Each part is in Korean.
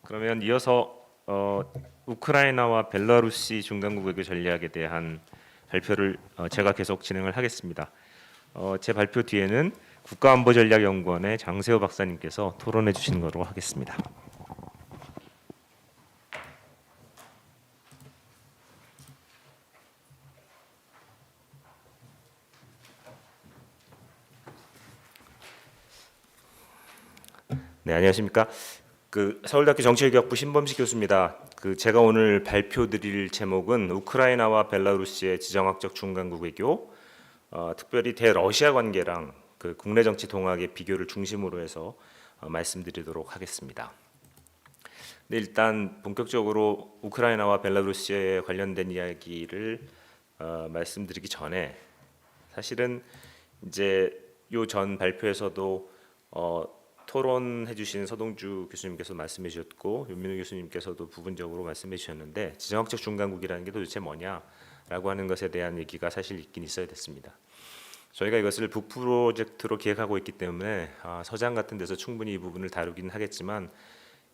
그러면 이어서 우크라이나와 벨라루시 중간국 외교 전략에 대한 발표를 제가 계속 진행을 하겠습니다. 제 발표 뒤에는 국가안보전략연구원의 장세호 박사님께서 토론해 주시는 거로 하겠습니다. 네, 안녕하십니까? 서울대학교 정치외교학부 신범식 교수입니다. 제가 오늘 발표드릴 제목은 우크라이나와 벨라루시의 지정학적 중간국 외교, 특별히 대러시아 관계랑 국내 정치 동학의 비교를 중심으로 해서 말씀드리도록 하겠습니다. 네, 일단 본격적으로 우크라이나와 벨라루시에 관련된 이야기를 말씀드리기 전에 사실은 이제 요 전 발표에서도 토론해 주신 서동주 교수님께서 말씀해 주셨고 윤민우 교수님께서도 부분적으로 말씀해 주셨는데 지정학적 중간국이라는 게 도대체 뭐냐라고 하는 것에 대한 얘기가 사실 있긴 있어야 됐습니다. 저희가 이것을 북 프로젝트로 기획하고 있기 때문에 서장 같은 데서 충분히 이 부분을 다루긴 하겠지만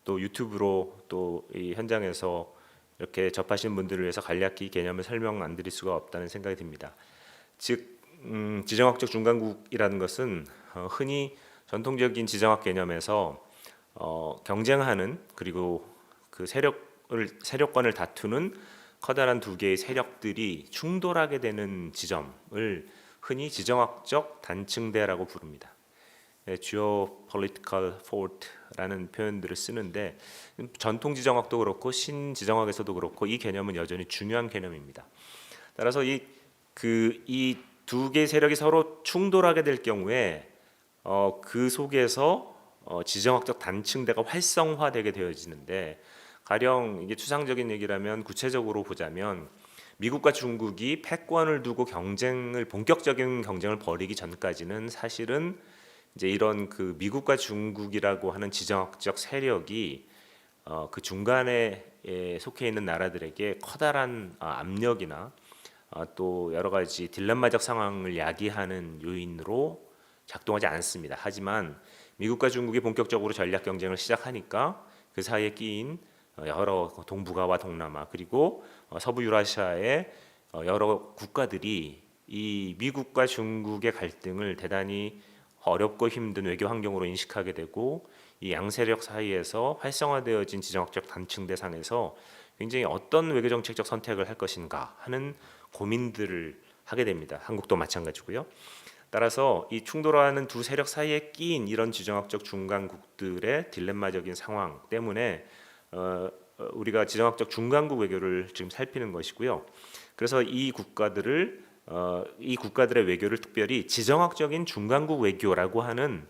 또 유튜브로 또 이 현장에서 이렇게 접하시는 분들을 위해서 간략히 개념을 설명 안 드릴 수가 없다는 생각이 듭니다. 즉 지정학적 중간국이라는 것은 흔히 전통적인 지정학 개념에서 경쟁하는 그리고 그 세력권을 다투는 커다란 두 개의 세력들이 충돌하게 되는 지점을 흔히 지정학적 단층대라고 부릅니다. Geopolitical Fault라는 표현들을 쓰는데 전통 지정학도 그렇고 신지정학에서도 그렇고 이 개념은 여전히 중요한 개념입니다. 따라서 이 두 개의 세력이 서로 충돌하게 될 경우에 그 속에서 지정학적 단층대가 활성화되게 되어지는데 가령 이게 추상적인 얘기라면 구체적으로 보자면 미국과 중국이 패권을 두고 본격적인 경쟁을 벌이기 전까지는 사실은 이제 이런 미국과 중국이라고 하는 지정학적 세력이 그 중간에 속해 있는 나라들에게 커다란 압력이나 또 여러 가지 딜레마적 상황을 야기하는 요인으로 작동하지 않습니다. 하지만 미국과 중국이 본격적으로 전략 경쟁을 시작하니까 그 사이에 끼인 여러 동북아와 동남아 그리고 서부 유라시아의 여러 국가들이 이 미국과 중국의 갈등을 대단히 어렵고 힘든 외교 환경으로 인식하게 되고 이 양세력 사이에서 활성화되어진 지정학적 단층 대상에서 굉장히 어떤 외교 정책적 선택을 할 것인가 하는 고민들을 하게 됩니다. 한국도 마찬가지고요. 따라서 이 충돌하는 두 세력 사이에 끼인 이런 지정학적 중간국들의 딜레마적인 상황 때문에 우리가 지정학적 중간국 외교를 지금 살피는 것이고요. 그래서 이 국가들의 외교를 특별히 지정학적인 중간국 외교라고 하는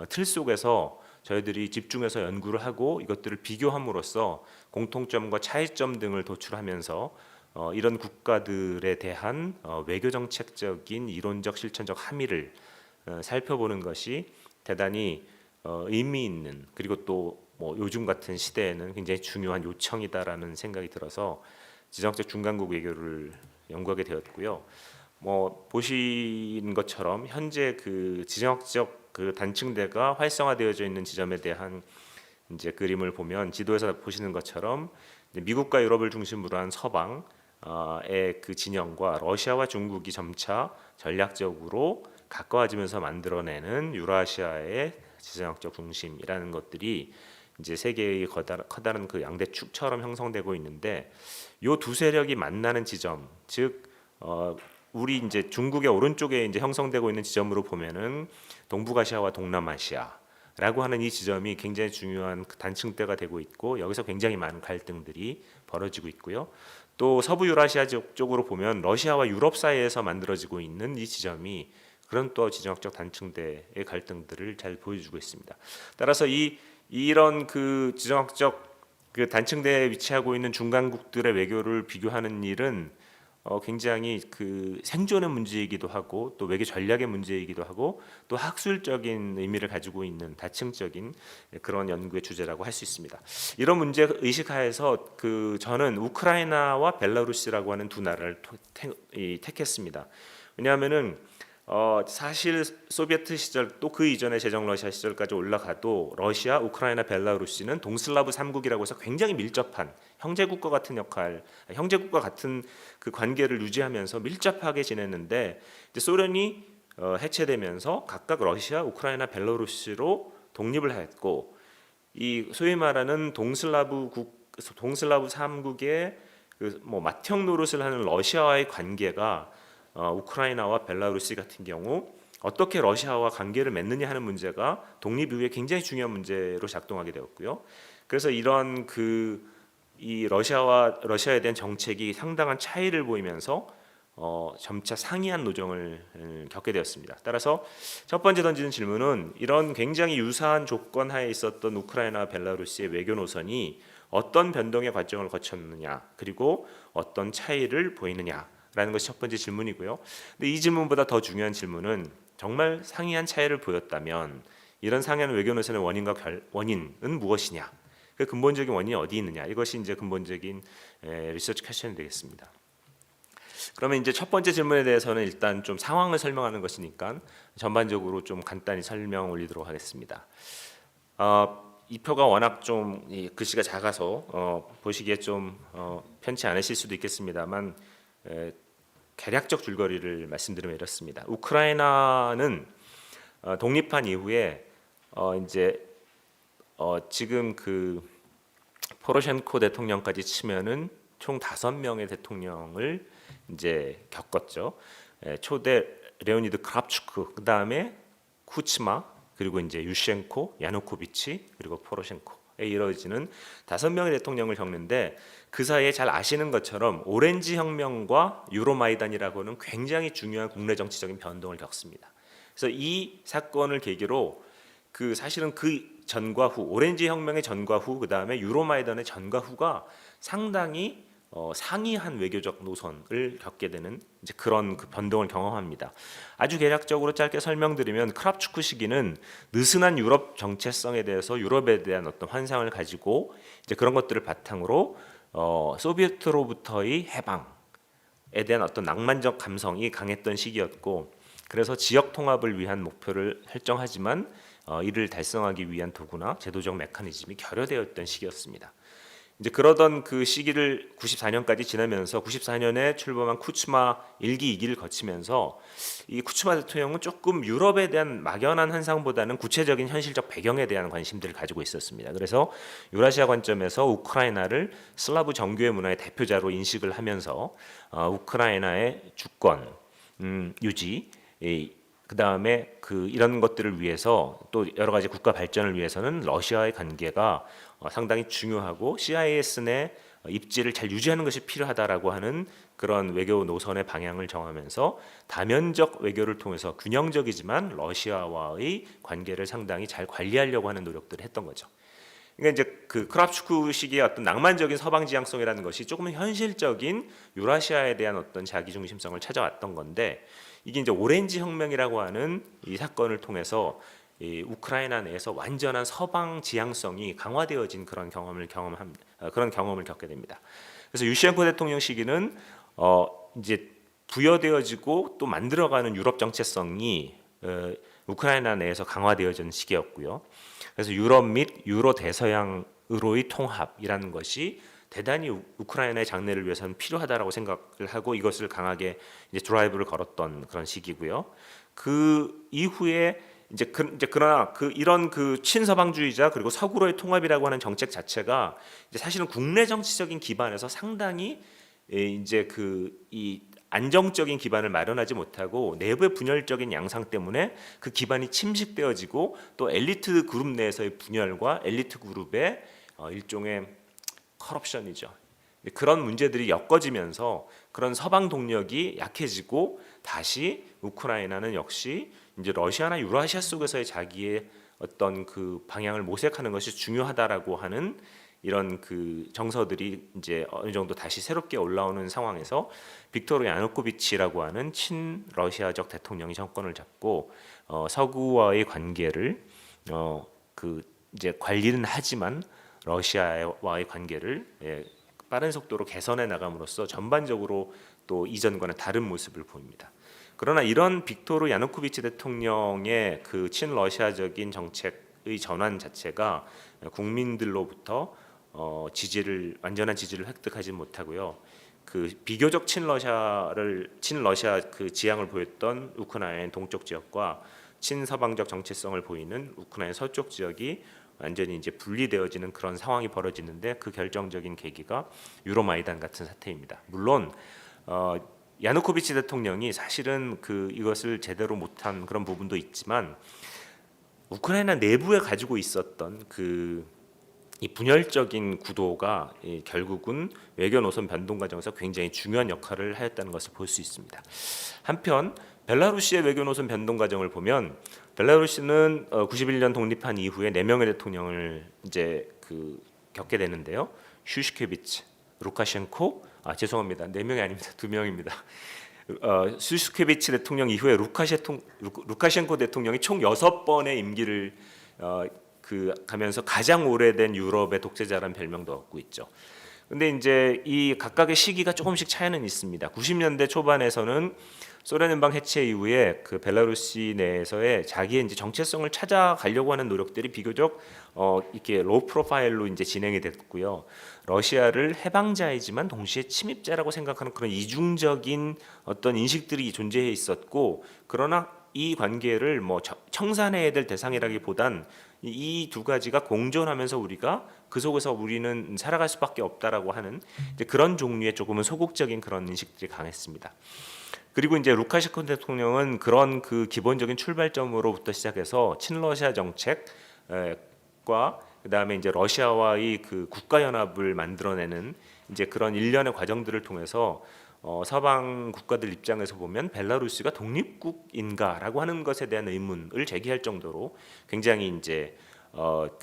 틀 속에서 저희들이 집중해서 연구를 하고 이것들을 비교함으로써 공통점과 차이점 등을 도출하면서 이런 국가들에 대한 외교 정책적인 이론적 실천적 함의를 살펴보는 것이 대단히 의미 있는 그리고 또 요즘 같은 시대에는 굉장히 중요한 요청이다라는 생각이 들어서 지정학적 중간국 외교를 연구하게 되었고요. 보신 것처럼 현재 지정학적 단층대가 활성화되어져 있는 지점에 대한 이제 그림을 보면 지도에서 보시는 것처럼 미국과 유럽을 중심으로 한 서방의 진영과 러시아와 중국이 점차 전략적으로 가까워지면서 만들어내는 유라시아의 지정학적 중심이라는 것들이 이제 세계의 커다란 양대 축처럼 형성되고 있는데 요 두 세력이 만나는 지점, 즉 우리 이제 중국의 오른쪽에 이제 형성되고 있는 지점으로 보면은 동북아시아와 동남아시아라고 하는 이 지점이 굉장히 중요한 단층대가 되고 있고 여기서 굉장히 많은 갈등들이 벌어지고 있고요. 또 서부 유라시아 쪽으로 보면 러시아와 유럽 사이에서 만들어지고 있는 이 지점이 그런 또 지정학적 단층대의 갈등들을 잘 보여주고 있습니다. 따라서 이런 지정학적 단층대에 위치하고 있는 중간국들의 외교를 비교하는 일은 굉장히 생존의 문제이기도 하고 또 외교 전략의 문제이기도 하고 또 학술적인 의미를 가지고 있는 다층적인 그런 연구의 주제라고 할 수 있습니다. 이런 문제 의식하에서 저는 우크라이나와 벨라루시라고 하는 두 나라를 택했습니다. 왜냐하면은 사실 소비에트 시절 또 그 이전의 제정 러시아 시절까지 올라가도 러시아, 우크라이나, 벨라루시는 동슬라브 3국이라고 해서 굉장히 밀접한 형제국가 같은 역할, 형제국가 같은 그 관계를 유지하면서 밀접하게 지냈는데 이제 소련이 해체되면서 각각 러시아, 우크라이나, 벨라루시로 독립을 했고 이 소위 말하는 동슬라브 3국의 그 뭐 맏형 노릇을 하는 러시아와의 관계가 우크라이나와 벨라루시 같은 경우 어떻게 러시아와 관계를 맺느냐 하는 문제가 독립 이후에 굉장히 중요한 문제로 작동하게 되었고요. 그래서 이런 이 러시아에 대한 정책이 상당한 차이를 보이면서 점차 상이한 노정을 겪게 되었습니다. 따라서 첫 번째 던지는 질문은 이런 굉장히 유사한 조건 하에 있었던 우크라이나, 벨라루시의 외교 노선이 어떤 변동의 과정을 거쳤느냐, 그리고 어떤 차이를 보이느냐라는 것이 첫 번째 질문이고요. 근데 이 질문보다 더 중요한 질문은 정말 상이한 차이를 보였다면 이런 상이한 외교 노선의 원인은 무엇이냐? 그 근본적인 원인이 어디 있느냐? 이것이 이제 근본적인 리서치 퀘스천이 되겠습니다. 그러면 이제 첫 번째 질문에 대해서는 일단 좀 상황을 설명하는 것이니까 전반적으로 좀 간단히 설명 올리도록 하겠습니다. 이 표가 워낙 좀 글씨가 작아서 보시기에 좀 편치 않으실 수도 있겠습니다만 개략적 줄거리를 말씀드리면 이렇습니다. 우크라이나는 독립한 이후에 이제 지금 그 포로셴코 대통령까지 치면은 총 5명의 대통령을 이제 겪었죠. 초대 레오니드 크랍추크, 그 다음에 쿠츠마, 그리고 이제 유셴코, 야누코비치, 그리고 포로셴코에 이루어지는 5명의 대통령을 겪는데 그 사이에 잘 아시는 것처럼 오렌지 혁명과 유로마이단이라고는 굉장히 중요한 국내 정치적인 변동을 겪습니다. 그래서 이 사건을 계기로 사실은 그 전과 후, 오렌지 혁명의 전과 후, 그 다음에 유로마이단의 전과 후가 상당히 상이한 외교적 노선을 겪게 되는 이제 그런 변동을 경험합니다. 아주 개략적으로 짧게 설명드리면 크랍추크 시기는 느슨한 유럽 정체성에 대해서 유럽에 대한 어떤 환상을 가지고 이제 그런 것들을 바탕으로 소비에트로부터의 해방에 대한 어떤 낭만적 감성이 강했던 시기였고 그래서 지역 통합을 위한 목표를 설정하지만 이를 달성하기 위한 도구나 제도적 메커니즘이 결여되었던 시기였습니다. 이제 그러던 그 시기를 94년까지 지나면서 94년에 출범한 쿠츠마 1기 2기를 거치면서 이 쿠츠마 대통령은 조금 유럽에 대한 막연한 환상보다는 구체적인 현실적 배경에 대한 관심들을 가지고 있었습니다. 그래서 유라시아 관점에서 우크라이나를 슬라브 정교의 문화의 대표자로 인식을 하면서 우크라이나의 주권 유지, 그 다음에 이런 것들을 위해서 또 여러 가지 국가 발전을 위해서는 러시아의 관계가 상당히 중요하고 CIS 내 입지를 잘 유지하는 것이 필요하다라고 하는 그런 외교 노선의 방향을 정하면서 다면적 외교를 통해서 균형적이지만 러시아와의 관계를 상당히 잘 관리하려고 하는 노력들을 했던 거죠. 그러니까 이제 그 크랍추크 시기의 어떤 낭만적인 서방 지향성이라는 것이 조금은 현실적인 유라시아에 대한 어떤 자기 중심성을 찾아왔던 건데 이게 이제 오렌지 혁명이라고 하는 이 사건을 통해서 이 우크라이나 내에서 완전한 서방 지향성이 강화되어진 그런 경험을 겪게 됩니다. 그래서 유시엔코 대통령 시기는 이제 부여되어지고 또 만들어가는 유럽 정체성이 우크라이나 내에서 강화되어진 시기였고요. 그래서 유럽 및 유로 대서양으로의 통합이라는 것이 대단히 우크라이나의 장래를 위해서는 필요하다라고 생각을 하고 이것을 강하게 이제 드라이브를 걸었던 그런 시기고요. 그 이후에 그러나 이런 친서방주의자 그리고 서구로의 통합이라고 하는 정책 자체가 이제 사실은 국내 정치적인 기반에서 상당히 이제 이 안정적인 기반을 마련하지 못하고 내부의 분열적인 양상 때문에 그 기반이 침식되어지고 또 엘리트 그룹 내에서의 분열과 엘리트 그룹의 일종의 커럽션이죠. 그런 문제들이 엮어지면서 그런 서방 동력이 약해지고 다시 우크라이나는 역시 이제 러시아나 유라시아 속에서의 자기의 어떤 그 방향을 모색하는 것이 중요하다라고 하는 이런 정서들이 이제 어느 정도 다시 새롭게 올라오는 상황에서 빅토르 야누코비치라고 하는 친러시아적 대통령이 정권을 잡고 서구와의 관계를 이제 관리는 하지만 러시아와의 관계를 빠른 속도로 개선해 나감으로써 전반적으로 또 이전과는 다른 모습을 보입니다. 그러나 이런 빅토르 야누코비치 대통령의 그 친러시아적인 정책의 전환 자체가 국민들로부터 완전한 지지를 획득하지 못하고요. 그 비교적 친러시아 그 지향을 보였던 우크라이나의 동쪽 지역과 친서방적 정체성을 보이는 우크라이나 서쪽 지역이 완전히 이제 분리되어지는 그런 상황이 벌어지는데 그 결정적인 계기가 유로마이단 같은 사태입니다. 물론 야누코비치 대통령이 사실은 이것을 제대로 못한 그런 부분도 있지만 우크라이나 내부에 가지고 있었던 이 분열적인 구도가 결국은 외교 노선 변동 과정에서 굉장히 중요한 역할을 하였다는 것을 볼 수 있습니다. 한편 벨라루시의 외교 노선 변동 과정을 보면 벨라루시는 91년 독립한 이후에 4명의 대통령을 이제 겪게 되는데요. 슈슈케비치, 루카셴코, 죄송합니다. 4명이 아닙니다. 2명입니다. 슈슈케비치 대통령 이후에 루카셴코 대통령이 총 6번의 임기를 가면서 가장 오래된 유럽의 독재자라는 별명도 얻고 있죠. 근데 이제 이 각각의 시기가 조금씩 차이는 있습니다. 90년대 초반에서는 소련 연방 해체 이후에 벨라루시 내에서의 자기의 이제 정체성을 찾아가려고 하는 노력들이 비교적 이렇게 로우 프로파일로 이제 진행이 됐고요. 러시아를 해방자이지만 동시에 침입자라고 생각하는 그런 이중적인 어떤 인식들이 존재해 있었고, 그러나 이 관계를 뭐 청산해야 될 대상이라기보단 이 두 가지가 공존하면서 우리가 그 속에서 우리는 살아갈 수밖에 없다라고 하는 이제 그런 종류의 조금은 소극적인 그런 인식들이 강했습니다. 그리고 이제 루카셴코 대통령은 그런 기본적인 출발점으로부터 시작해서 친러시아 정책과 그다음에 이제 러시아와의 국가 연합을 만들어내는 이제 그런 일련의 과정들을 통해서 서방 국가들 입장에서 보면 벨라루시가 독립국인가라고 하는 것에 대한 의문을 제기할 정도로 굉장히 이제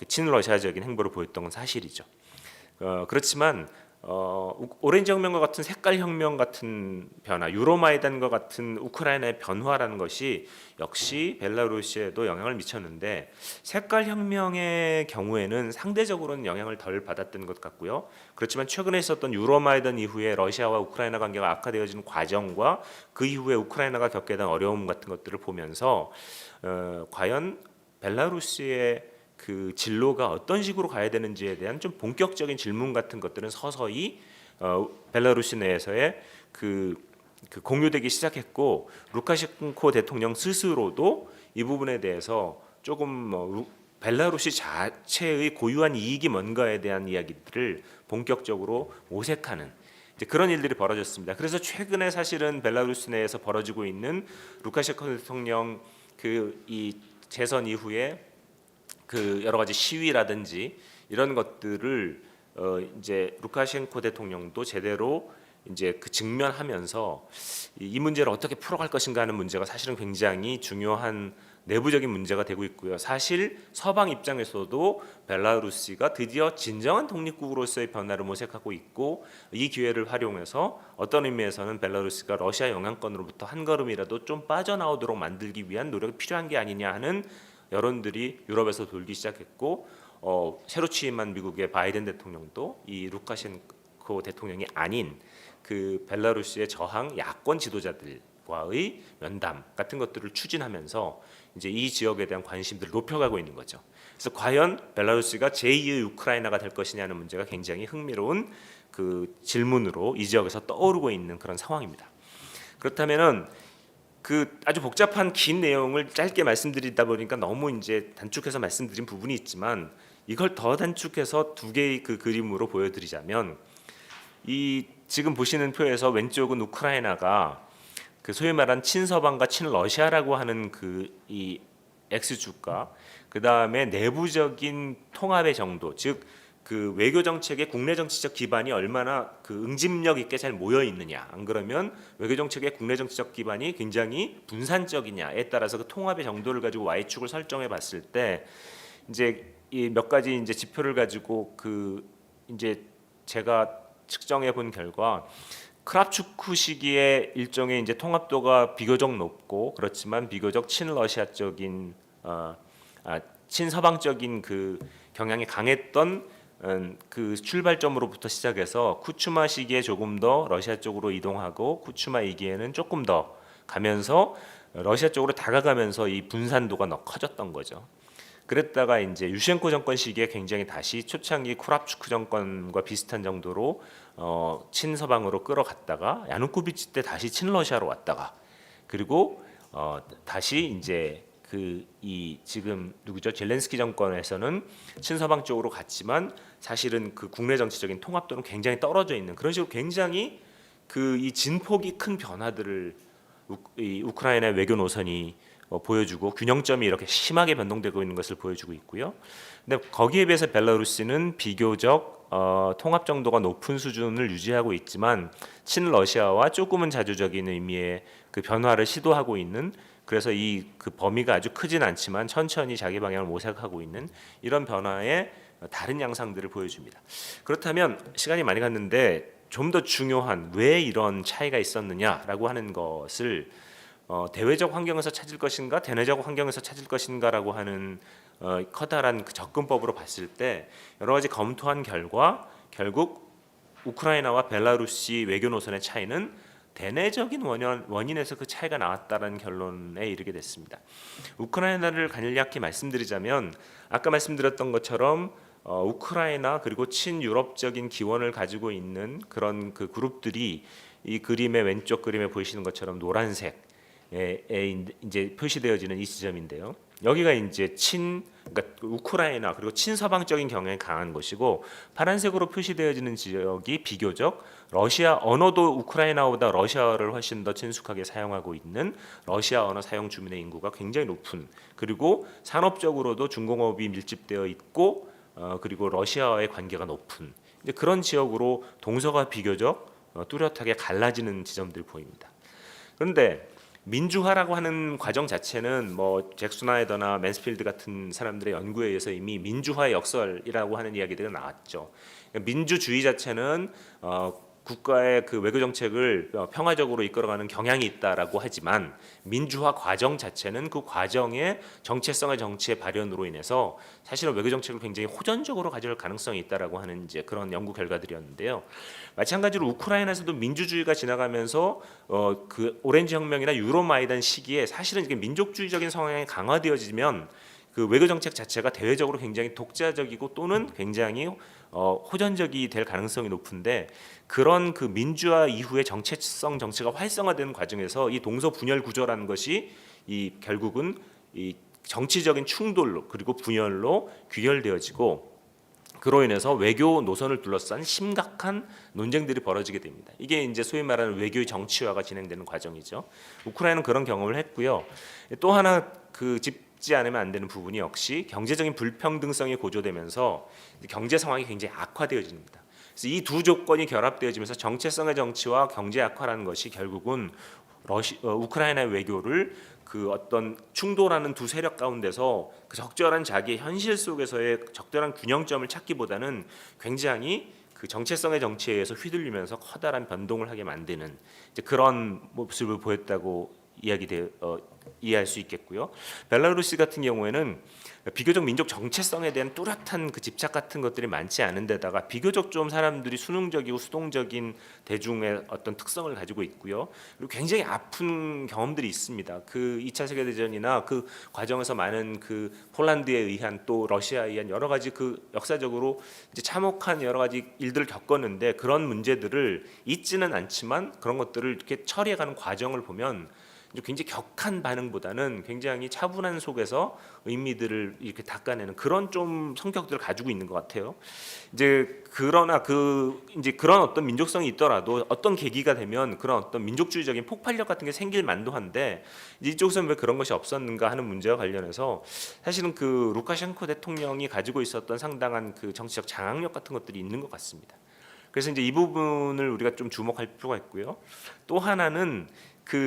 친러시아적인 행보를 보였던 건 사실이죠. 그렇지만 오렌지 혁명과 같은 색깔 혁명 같은 변화, 유로마이단과 같은 우크라이나의 변화라는 것이 역시 벨라루시에도 영향을 미쳤는데, 색깔 혁명의 경우에는 상대적으로는 영향을 덜 받았던 것 같고요. 그렇지만 최근에 있었던 유로마이단 이후에 러시아와 우크라이나 관계가 악화되어지는 과정과 그 이후에 우크라이나가 겪게 된 어려움 같은 것들을 보면서 과연 벨라루시의 진로가 어떤 식으로 가야 되는지에 대한 좀 본격적인 질문 같은 것들은 서서히 벨라루시 내에서의 공유되기 시작했고, 루카셴코 대통령 스스로도 이 부분에 대해서 조금 벨라루시 자체의 고유한 이익이 뭔가에 대한 이야기들을 본격적으로 모색하는 이제 그런 일들이 벌어졌습니다. 그래서 최근에 사실은 벨라루시 내에서 벌어지고 있는 루카셴코 대통령 이 재선 이후에 여러 가지 시위라든지 이런 것들을 이제 루카셴코 대통령도 제대로 이제 직면하면서 이 문제를 어떻게 풀어갈 것인가 하는 문제가 사실은 굉장히 중요한 내부적인 문제가 되고 있고요. 사실 서방 입장에서도 벨라루시가 드디어 진정한 독립국으로서의 변화를 모색하고 있고, 이 기회를 활용해서 어떤 의미에서는 벨라루시가 러시아 영향권으로부터 한 걸음이라도 좀 빠져나오도록 만들기 위한 노력이 필요한 게 아니냐 하는 여론들이 유럽에서 돌기 시작했고, 새로 취임한 미국의 바이든 대통령도 이 루카셴코 대통령이 아닌 벨라루시의 저항 야권 지도자들과의 면담 같은 것들을 추진하면서 이제 이 지역에 대한 관심들을 높여가고 있는 거죠. 그래서 과연 벨라루시가 제2의 우크라이나가 될 것이냐는 문제가 굉장히 흥미로운 질문으로 이 지역에서 떠오르고 있는 그런 상황입니다. 그렇다면은 아주 복잡한 긴 내용을 짧게 말씀드리다 보니까 너무 이제 단축해서 말씀드린 부분이 있지만, 이걸 더 단축해서 두 개의 그림으로 보여드리자면, 이 지금 보시는 표에서 왼쪽은 우크라이나가 소위 말한 친서방과 친러시아라고 하는 이 X축과 그 다음에 내부적인 통합의 정도, 즉 외교 정책의 국내 정치적 기반이 얼마나 응집력 있게 잘 모여 있느냐, 안 그러면 외교 정책의 국내 정치적 기반이 굉장히 분산적이냐에 따라서 통합의 정도를 가지고 Y축을 설정해 봤을 때, 이제 이 몇 가지 이제 지표를 가지고 이제 제가 측정해 본 결과, 크랍추크 시기에 일종의 이제 통합도가 비교적 높고, 그렇지만 비교적 친러시아적인 친서방적인 경향이 강했던 출발점으로부터 시작해서 쿠츠마 시기에 조금 더 러시아 쪽으로 이동하고, 쿠츠마 2기에는 조금 더 가면서 러시아 쪽으로 다가가면서 이 분산도가 더 커졌던 거죠. 그랬다가 이제 유시엔코 정권 시기에 굉장히 다시 초창기 쿠랍추크 정권과 비슷한 정도로 친서방으로 끌어갔다가 야누코비치 때 다시 친러시아로 왔다가 그리고 다시 이제 이 지금 누구죠? 젤렌스키 정권에서는 친서방 쪽으로 갔지만 사실은 그 국내 정치적인 통합도는 굉장히 떨어져 있는 그런 식으로 굉장히 이 진폭이 큰 변화들을 이 우크라이나의 외교 노선이 보여주고 균형점이 이렇게 심하게 변동되고 있는 것을 보여주고 있고요. 근데 거기에 비해서 벨라루스는 비교적 통합 정도가 높은 수준을 유지하고 있지만 친러시아와 조금은 자주적인 의미의 그 변화를 시도하고 있는 그래서 이 범위가 아주 크진 않지만 천천히 자기 방향을 모색하고 있는 이런 변화의 다른 양상들을 보여줍니다. 그렇다면 시간이 많이 갔는데 좀 더 중요한 왜 이런 차이가 있었느냐라고 하는 것을 대외적 환경에서 찾을 것인가 대내적 환경에서 찾을 것인가라고 하는 커다란 그 접근법으로 봤을 때 여러 가지 검토한 결과 결국 우크라이나와 벨라루시 외교 노선의 차이는 대내적인 원인에서 그 차이가 나왔다는 결론에 이르게 됐습니다. 우크라이나를 간략히 말씀드리자면 아까 말씀드렸던 것처럼 우크라이나 그리고 친유럽적인 기원을 가지고 있는 그런 그 그룹들이 이 그림의 왼쪽 그림에 보이시는 것처럼 노란색 이제 표시되어지는 이 지점인데요. 여기가 이제 그러니까 우크라이나 그리고 친서방적인 경향이 강한 것이고 파란색으로 표시되어지는 지역이 비교적 러시아 언어도 우크라이나보다 러시아어를 훨씬 더 친숙하게 사용하고 있는 러시아 언어 사용 주민의 인구가 굉장히 높은 그리고 산업적으로도 중공업이 밀집되어 있고 그리고 러시아와의 관계가 높은 이제 그런 지역으로 동서가 비교적 뚜렷하게 갈라지는 지점들이 보입니다. 그런데 민주화라고 하는 과정 자체는 뭐 잭 스나이더나 맨스필드 같은 사람들의 연구에 의해서 이미 민주화의 역설이라고 하는 이야기들이 나왔죠. 민주주의 자체는 국가의 그 외교 정책을 평화적으로 이끌어가는 경향이 있다라고 하지만 민주화 과정 자체는 그 과정의 정체성의 정치의 발현으로 인해서 사실은 외교 정책을 굉장히 호전적으로 가져올 가능성이 있다라고 하는 이제 그런 연구 결과들이었는데요. 마찬가지로 우크라이나에서도 민주주의가 지나가면서 그 오렌지 혁명이나 유로마이단 시기에 사실은 이게 민족주의적인 성향이 강화되어지면 그 외교 정책 자체가 대외적으로 굉장히 독자적이고 또는 굉장히 호전적이 될 가능성이 높은데 그런 그 민주화 이후의 정체성 정치가 활성화되는 과정에서 이 동서 분열 구조라는 것이 이 결국은 이 정치적인 충돌로 그리고 분열로 귀결되어지고 그로 인해서 외교 노선을 둘러싼 심각한 논쟁들이 벌어지게 됩니다. 이게 이제 소위 말하는 외교의 정치화가 진행되는 과정이죠. 우크라이나는 그런 경험을 했고요. 또 하나 짚지 않으면 안 되는 부분이 역시 경제적인 불평등성이 고조되면서 경제 상황이 굉장히 악화되어집니다. 그래서 이 두 조건이 결합되어지면서 정체성의 정치와 경제 악화라는 것이 결국은 우크라이나의 외교를 그 어떤 충돌하는 두 세력 가운데서 그 적절한 자기의 현실 속에서의 적절한 균형점을 찾기보다는 굉장히 그 정체성의 정치에 의해서 휘둘리면서 커다란 변동을 하게 만드는 이제 그런 모습을 보였다고 이해할 수 있겠고요. 벨라루스 같은 경우에는 비교적 민족 정체성에 대한 뚜렷한 그 집착 같은 것들이 많지 않은 데다가 비교적 좀 사람들이 수능적이고 수동적인 대중의 어떤 특성을 가지고 있고요. 그리고 굉장히 아픈 경험들이 있습니다. 그 2차 세계 대전이나 그 과정에서 많은 그 폴란드에 의한 또 러시아에 의한 여러 가지 그 역사적으로 이제 참혹한 여러 가지 일들을 겪었는데 그런 문제들을 잊지는 않지만 그런 것들을 이렇게 처리해가는 과정을 보면 굉장히 격한 반응보다는 굉장히 차분한 속에서 의미들을 이렇게 닦아내는 그런 좀 성격들을 가지고 있는 것 같아요. 이제 그러나 이제 그런 어떤 민족성이 있더라도 어떤 계기가 되면 그런 어떤 민족주의적인 폭발력 같은 게 생길 만도 한데 이쪽에서는 왜 그런 것이 없었는가 하는 문제와 관련해서 사실은 그 루카셴코 대통령이 가지고 있었던 상당한 그 정치적 장악력 같은 것들이 있는 것 같습니다. 그래서 이제 이 부분을 우리가 좀 주목할 필요가 있고요. 또 하나는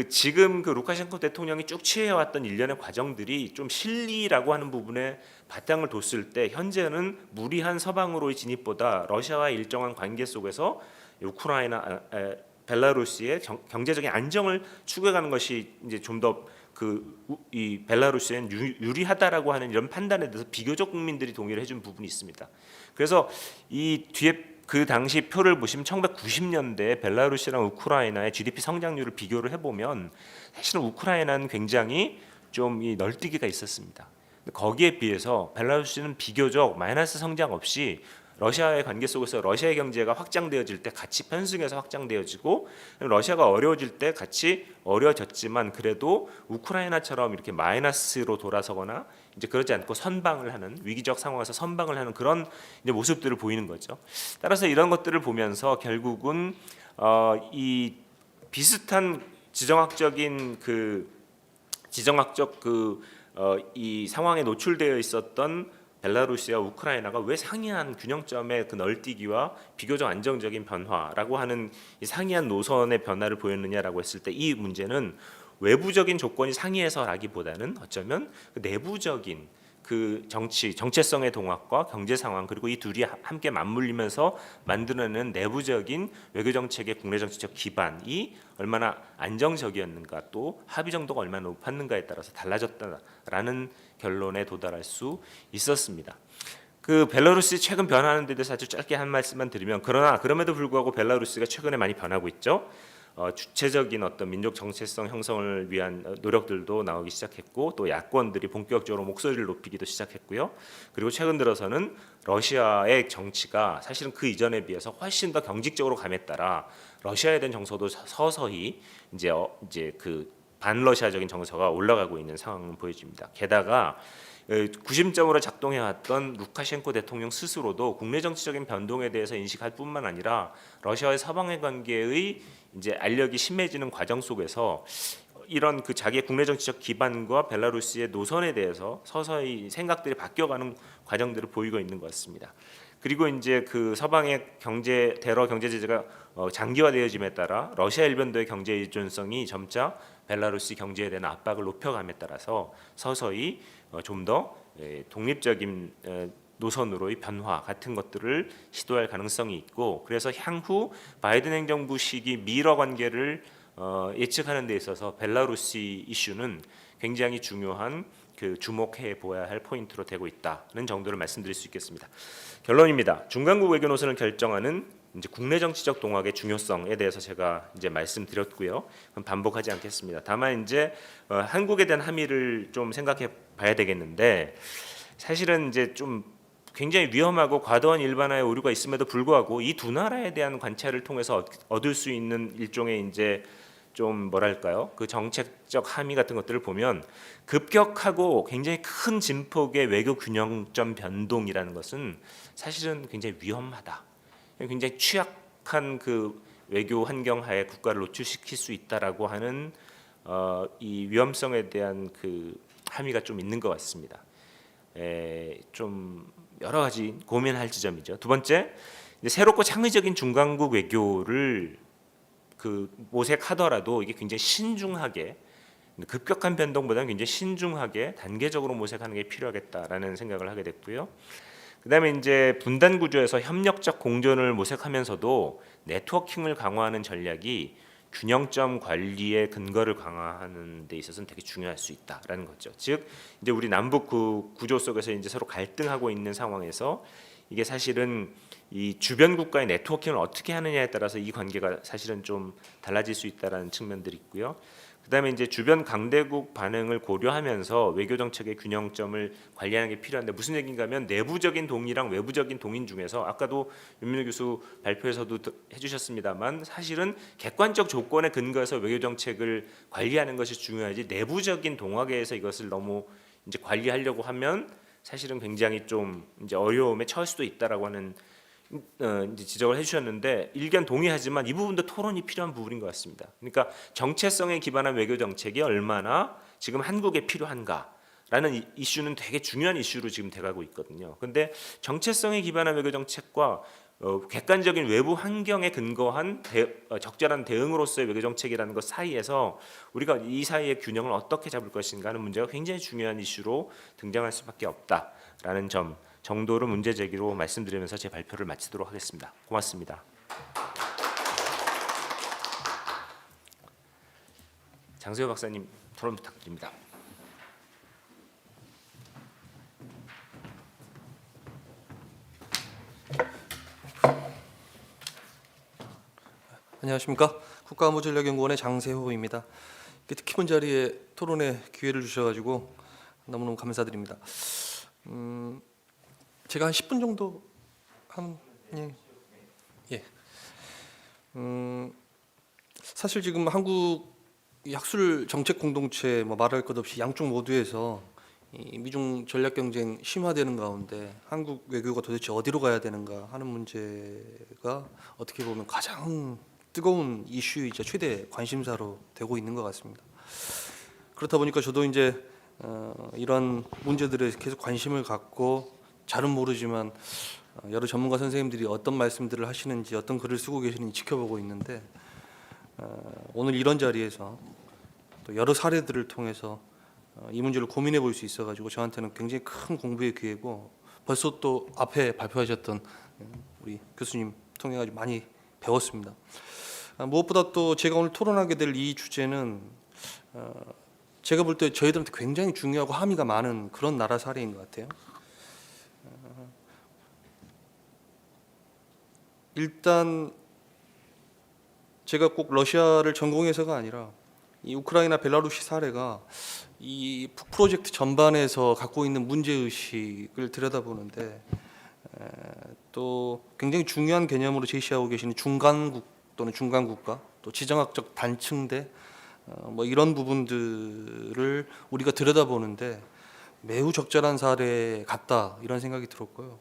지금 루카셴코 대통령이 쭉 취해왔던 일련의 과정들이 좀 실리라고 하는 부분에 바탕을 뒀을 때 현재는 무리한 서방으로의 진입보다 러시아와의 일정한 관계 속에서 우크라이나, 벨라루스의 경제적인 안정을 추구해가는 것이 이제 좀 더 이 벨라루스엔 유리하다라고 하는 이런 판단에 대해서 비교적 국민들이 동의를 해준 부분이 있습니다. 그래서 이 뒤에 그 당시 표를 보시면 1990년대 벨라루시랑 우크라이나의 GDP 성장률을 비교를 해보면 사실은 우크라이나는 굉장히 좀 이 널뛰기가 있었습니다. 거기에 비해서 벨라루시는 비교적 마이너스 성장 없이 러시아의 관계 속에서 러시아의 경제가 확장되어질 때 같이 편승해서 확장되어지고 러시아가 어려워질 때 같이 어려워졌지만 그래도 우크라이나처럼 이렇게 마이너스로 돌아서거나 이제 그러지 않고 선방을 하는 위기적 상황에서 선방을 하는 그런 이제 모습들을 보이는 거죠. 따라서 이런 것들을 보면서 결국은 이 비슷한 지정학적 이 상황에 노출되어 있었던 벨라루시와 우크라이나가 왜 상이한 균형점의 그 널뛰기와 비교적 안정적인 변화라고 하는 이 상이한 노선의 변화를 보였느냐라고 했을 때 이 문제는 외부적인 조건이 상이해서라기보다는 어쩌면 그 내부적인 그 정체성의 동학과 경제 상황 그리고 이 둘이 함께 맞물리면서 만들어내는 내부적인 외교 정책의 국내 정치적 기반이 얼마나 안정적이었는가 또 합의 정도가 얼마나 높았는가에 따라서 달라졌다라는 결론에 도달할 수 있었습니다. 그 벨라루시 최근 변화하는 데 대해서 아주 짧게 한 말씀만 드리면 그럼에도 불구하고 벨라루시가 최근에 많이 변하고 있죠. 주체적인 어떤 민족 정체성 형성을 위한 노력들도 나오기 시작했고 또 야권들이 본격적으로 목소리를 높이기도 시작했고요. 그리고 최근 들어서는 러시아의 정치가 사실은 그 이전에 비해서 훨씬 더 경직적으로 감에 따라 러시아에 대한 정서도 서서히 이제 그 반러시아적인 정서가 올라가고 있는 상황을 보여집니다. 게다가 구심점으로 작동해왔던 루카셴코 대통령 스스로도 국내 정치적인 변동에 대해서 인식할 뿐만 아니라 러시아의 서방의 관계의 이제 알력이 심해지는 과정 속에서 이런 그 자기의 국내 정치적 기반과 벨라루시의 노선에 대해서 서서히 생각들이 바뀌어가는 과정들을 보이고 있는 것 같습니다. 그리고 이제 그 서방의 대러 경제 제재가 장기화되어짐에 따라 러시아 일변도의 경제 의존성이 점차 벨라루시 경제에 대한 압박을 높여감에 따라서 서서히 좀 더 독립적인 노선으로의 변화 같은 것들을 시도할 가능성이 있고 그래서 향후 바이든 행정부 시기 미러 관계를 예측하는 데 있어서 벨라루시 이슈는 굉장히 중요한 그 주목해 보아야 할 포인트로 되고 있다는 정도를 말씀드릴 수 있겠습니다. 결론입니다. 중간국 외교 노선을 결정하는 이제 국내 정치적 동학의 중요성에 대해서 제가 이제 말씀드렸고요. 반복하지 않겠습니다. 다만 이제 한국에 대한 함의를 좀 생각해 봐야 되겠는데 사실은 이제 좀 굉장히 위험하고 과도한 일반화의 오류가 있음에도 불구하고 이 두 나라에 대한 관찰을 통해서 얻을 수 있는 일종의 이제 좀 뭐랄까요? 그 정책적 함의 같은 것들을 보면 급격하고 굉장히 큰 진폭의 외교 균형점 변동이라는 것은 사실은 굉장히 위험하다. 굉장히 취약한 그 외교 환경 하에 국가를 노출시킬 수 있다라고 하는 이 위험성에 대한 그 함의가 좀 있는 것 같습니다. 좀 여러 가지 고민할 지점이죠. 두 번째, 이제 새롭고 창의적인 중간국 외교를 그 모색하더라도 이게 굉장히 신중하게 급격한 변동보다는 굉장히 신중하게 단계적으로 모색하는 게 필요하겠다라는 생각을 하게 됐고요. 그다음에 이제 분단 구조에서 협력적 공존을 모색하면서도 네트워킹을 강화하는 전략이 균형점 관리의 근거를 강화하는 데 있어서는 되게 중요할 수 있다라는 거죠. 즉 이제 우리 남북 구조 속에서 이제 서로 갈등하고 있는 상황에서 이게 사실은 이 주변 국가의 네트워킹을 어떻게 하느냐에 따라서 이 관계가 사실은 좀 달라질 수 있다라는 측면들이 있고요. 그다음에 이제 주변 강대국 반응을 고려하면서 외교 정책의 균형점을 관리하는 게 필요한데 무슨 얘기인가면 내부적인 동의랑 외부적인 동의 중에서 아까도 윤민호 교수 발표에서도 해주셨습니다만 사실은 객관적 조건에 근거해서 외교 정책을 관리하는 것이 중요하지 내부적인 동학에서 이것을 너무 이제 관리하려고 하면 사실은 굉장히 좀 이제 어려움에 처할 수도 있다라고 하는 이제 지적을 해주셨는데 일견 동의하지만 이 부분도 토론이 필요한 부분인 것 같습니다. 그러니까 정체성에 기반한 외교 정책이 얼마나 지금 한국에 필요한가라는 이슈는 되게 중요한 이슈로 지금 돼가고 있거든요. 그런데 정체성에 기반한 외교 정책과 객관적인 외부 환경에 근거한 적절한 대응으로서의 외교 정책이라는 것 사이에서 우리가 이 사이의 균형을 어떻게 잡을 것인가 하는 문제가 굉장히 중요한 이슈로 등장할 수밖에 없다라는 점 정도로 문제 제기로 말씀드리면서 제 발표를 마치도록 하겠습니다. 고맙습니다. 장세호 박사님 토론 부탁드립니다. 안녕하십니까. 국가안보전략연구원의 장세호입니다. 특히 먼 자리에 토론의 기회를 주셔가지고 너무너무 감사드립니다. 제가 한 10분 정도 예. 예. 사실 지금 한국 학술 정책 공동체 뭐 말할 것 없이 양쪽 모두에서 이 미중 전략 경쟁 심화되는 가운데 한국 외교가 도대체 어디로 가야 되는가 하는 문제가 어떻게 보면 가장 뜨거운 이슈이자 최대 관심사로 되고 있는 것 같습니다. 그렇다 보니까 저도 이제 이런 문제들에 계속 관심을 갖고 잘은 모르지만 여러 전문가 선생님들이 어떤 말씀들을 하시는지 어떤 글을 쓰고 계시는지 지켜보고 있는데 오늘 이런 자리에서 또 여러 사례들을 통해서 이 문제를 고민해 볼 수 있어가지고 저한테는 굉장히 큰 공부의 기회고 벌써 또 앞에 발표하셨던 우리 교수님 통해 가지고 많이 배웠습니다. 무엇보다 또 제가 오늘 토론하게 될 이 주제는 제가 볼 때 저희들한테 굉장히 중요하고 함의가 많은 그런 나라 사례인 것 같아요. 일단 제가 꼭 러시아를 전공해서가 아니라 이 우크라이나 벨라루시 사례가 이 북 프로젝트 전반에서 갖고 있는 문제 의식을 들여다보는데 또 굉장히 중요한 개념으로 제시하고 계시는 중간국 또는 중간국가 또 지정학적 단층대 뭐 이런 부분들을 우리가 들여다보는데 매우 적절한 사례 같다 이런 생각이 들었고요.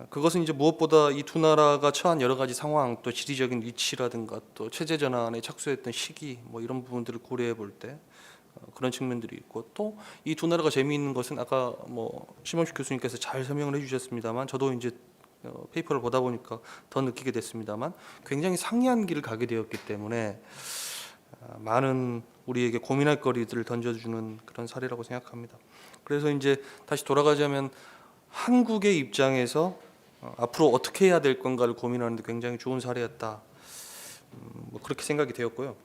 그것은 이제 무엇보다 이 두 나라가 처한 여러 가지 상황 또 지리적인 위치라든가 또 체제 전환에 착수했던 시기 뭐 이런 부분들을 고려해 볼 때 그런 측면들이 있고 또 이 두 나라가 재미있는 것은 아까 뭐 심원식 교수님께서 잘 설명을 해주셨습니다만 저도 이제 페이퍼를 보다 보니까 더 느끼게 됐습니다만 굉장히 상이한 길을 가게 되었기 때문에 많은 우리에게 고민할 거리들을 던져주는 그런 사례라고 생각합니다. 그래서 이제 다시 돌아가자면 한국의 입장에서 앞으로 어떻게 해야 될 건가를 고민하는데 굉장히 좋은 사례였다. 뭐 그렇게 생각이 되었고요.